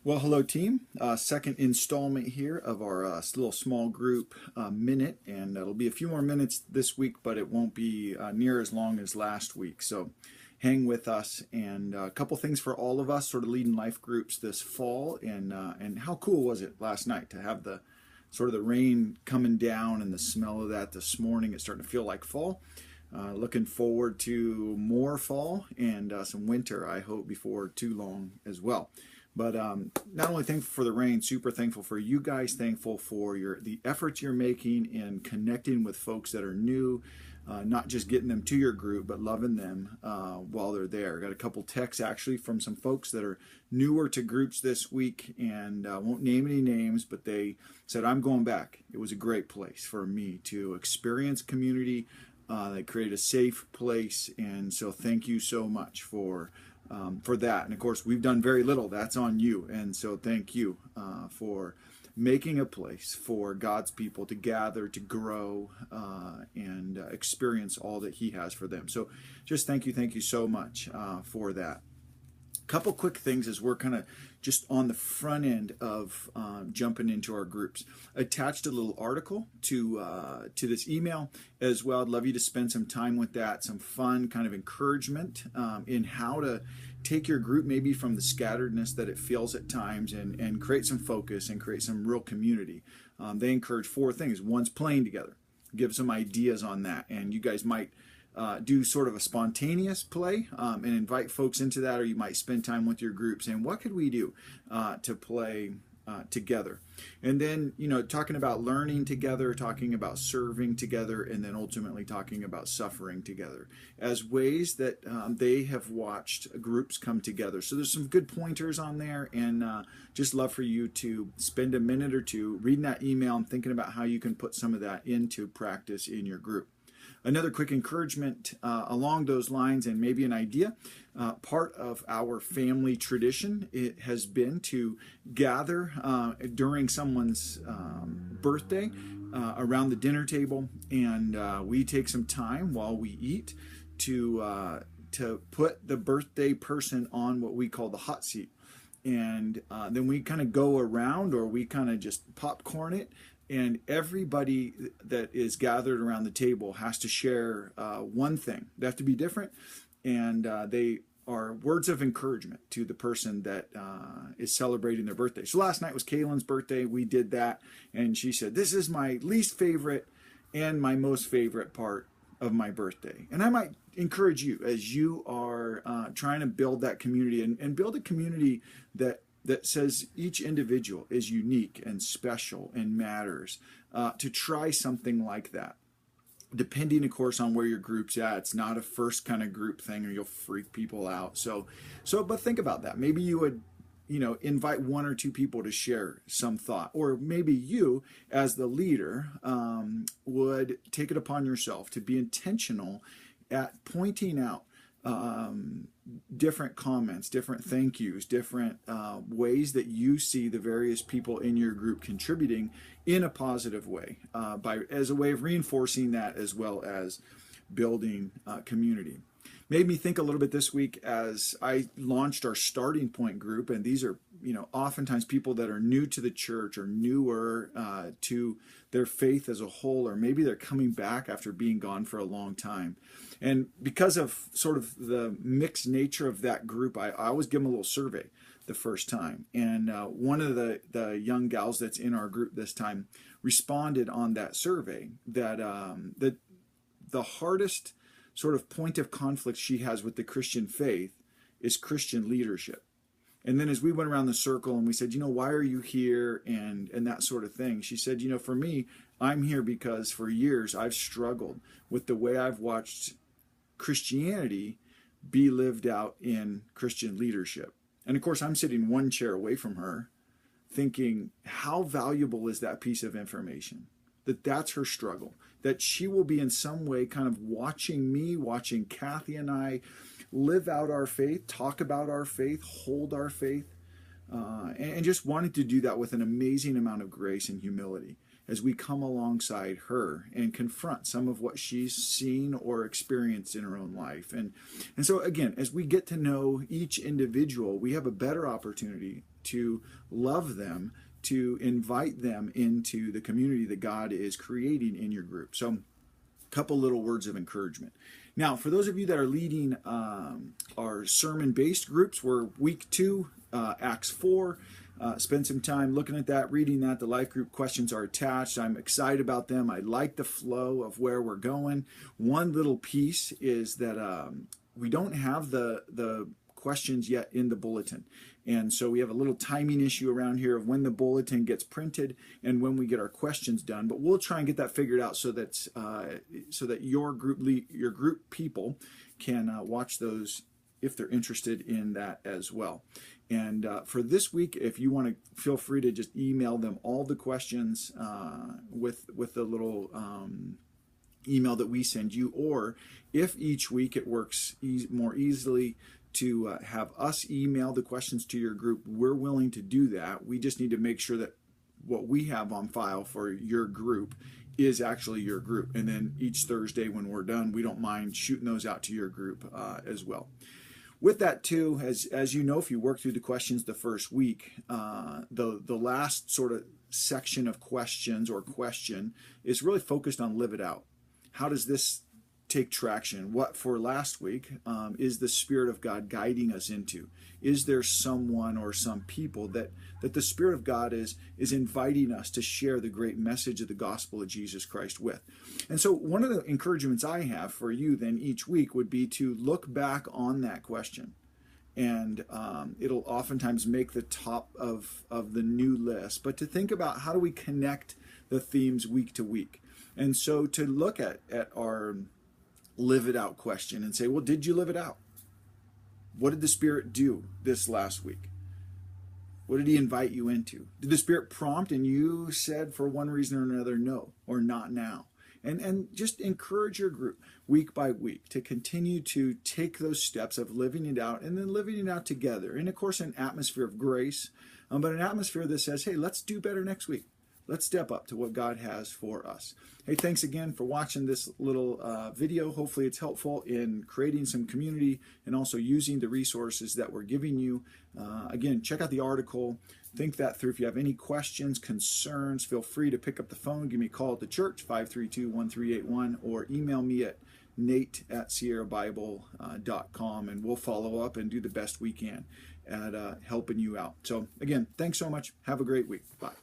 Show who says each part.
Speaker 1: Well, hello, team. Second installment here of our little small group minute, and it'll be a few more minutes this week, but it won't be near as long as last week. So hang with us, and a couple things for all of us sort of leading life groups this fall. And how cool was it last night to have the sort of the rain coming down and the smell of that this morning? It's starting to feel like fall. Looking forward to more fall and some winter, I hope, before too long as well. But not only thankful for the rain, super thankful for you guys, thankful for the efforts you're making in connecting with folks that are new, not just getting them to your group, but loving them while they're there. Got a couple texts actually from some folks that are newer to groups this week, and won't name any names, but they said, I'm going back. It was a great place for me to experience community. They created a safe place, and so thank you so much for that. And of course, we've done very little. That's on you. And so thank you for making a place for God's people to gather, to grow, and experience all that He has for them. So just thank you so much for that. Couple quick things as we're kind of just on the front end of jumping into our groups. Attached a little article to this email as well. I'd love you to spend some time with that, some fun kind of encouragement in how to take your group maybe from the scatteredness that it feels at times and create some focus and create some real community. They encourage 4 things. One's playing together. Give some ideas on that, and you guys might do sort of a spontaneous play and invite folks into that, or you might spend time with your group saying, what could we do to play together? And then, talking about learning together, talking about serving together, and then ultimately talking about suffering together as ways that they have watched groups come together. So there's some good pointers on there, and just love for you to spend a minute or two reading that email and thinking about how you can put some of that into practice in your group. Another quick encouragement along those lines, and maybe an idea, part of our family tradition, it has been to gather during someone's birthday around the dinner table, and we take some time while we eat to put the birthday person on what we call the hot seat. And then we kind of go around, or we kind of just popcorn it, and everybody that is gathered around the table has to share one thing. They have to be different, and they are words of encouragement to the person that is celebrating their birthday. So last night was Kaylin's birthday. We did that, and she said, this is my least favorite and my most favorite part of my birthday. And I might encourage you as you are trying to build that community and build a community that says each individual is unique and special and matters, to try something like that. Depending, of course, on where your group's at. It's not a first kind of group thing or you'll freak people out. But think about that. Maybe you would, invite 1 or 2 people to share some thought. Or maybe you, as the leader, would take it upon yourself to be intentional at pointing out different comments, different thank yous, different ways that you see the various people in your group contributing in a positive way, as a way of reinforcing that as well as building community. Made me think a little bit this week as I launched our starting point group, and these are oftentimes people that are new to the church or newer to their faith as a whole, or maybe they're coming back after being gone for a long time. And because of sort of the mixed nature of that group, I always give them a little survey the first time. And one of the young gals that's in our group this time responded on that survey that the hardest sort of point of conflict she has with the Christian faith is Christian leadership. And then as we went around the circle and we said, why are you here? And that sort of thing. She said, for me, I'm here because for years I've struggled with the way I've watched Christianity be lived out in Christian leadership. And of course, I'm sitting one chair away from her thinking, how valuable is that piece of information? That's her struggle. That she will be in some way kind of watching me, watching Kathy and I live out our faith, talk about our faith, hold our faith, and just wanted to do that with an amazing amount of grace and humility. as we come alongside her and confront some of what she's seen or experienced in her own life. And so again, as we get to know each individual, we have a better opportunity to love them, to invite them into the community that God is creating in your group. So a couple little words of encouragement. Now, for those of you that are leading our sermon-based groups, we're week 2, Acts 4. Spend some time looking at that, reading that. The life group questions are attached. I'm excited about them. I like the flow of where we're going. One little piece is that we don't have the questions yet in the bulletin. And so we have a little timing issue around here of when the bulletin gets printed and when we get our questions done. But we'll try and get that figured out so that your group people can watch those if they're interested in that as well. And for this week, if you want to, feel free to just email them all the questions with the little email that we send you. Or if each week it works more easily to have us email the questions to your group, we're willing to do that. We just need to make sure that what we have on file for your group is actually your group. And then each Thursday when we're done, we don't mind shooting those out to your group as well. With that too, as you know, if you work through the questions the first week, the last sort of section of questions or question is really focused on live it out. How does this take traction? What for last week is the Spirit of God guiding us into? Is there someone or some people that the Spirit of God is inviting us to share the great message of the gospel of Jesus Christ with? And so one of the encouragements I have for you then each week would be to look back on that question. And it'll oftentimes make the top of the new list. But to think about how do we connect the themes week to week? And so to look at our live it out question and say, well, did you live it out? What did the Spirit do this last week? What did he invite you into? Did the Spirit prompt and you said for one reason or another, no, or not now? And just encourage your group week by week to continue to take those steps of living it out and then living it out together. And of course, an atmosphere of grace, but an atmosphere that says, hey, let's do better next week. Let's step up to what God has for us. Hey, thanks again for watching this little video. Hopefully it's helpful in creating some community and also using the resources that we're giving you. Again, check out the article. Think that through. If you have any questions, concerns, feel free to pick up the phone. Give me a call at the church, 532-1381, or email me at nate@sierrabible.com, and we'll follow up and do the best we can at helping you out. So again, thanks so much. Have a great week. Bye.